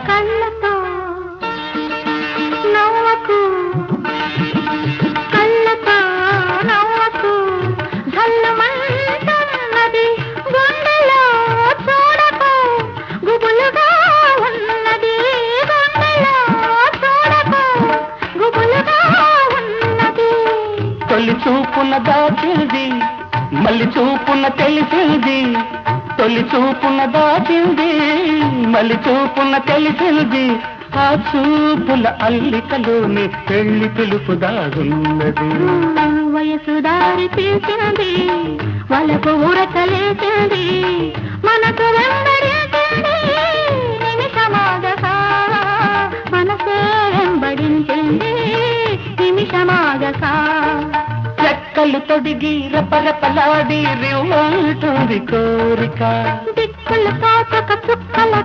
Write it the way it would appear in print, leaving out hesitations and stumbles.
కళ్ళతో నవ్వకు కళ్ళతో నవ్వకు ధల్లుమంటున్నది గుండెలో చూడకు గుబులుగా ఉన్నది గుండెలో చూడకు గుబులుగా ఉన్నది తొలి చూపున దాచింది మళ్ళీ చూపున తెలిసింది తొలి చూపున దాచింది మళ్ళీ చూపున తెలిసింది ఆ చూపుల అల్లికలోని పెళ్లి పిలుపు దాగున్నది వయసు దారి తీసింది వాళ్ళకు ఊరకలేసింది మనకు వెంబడించింది నిమిషమాగగా మనసే వెంబడించింది నిమిషమాగగా రెక్కలు తొడిగి రపరపలాడి రివ్వంటుంది కోరిక దిక్కులు తాకక చుక్కల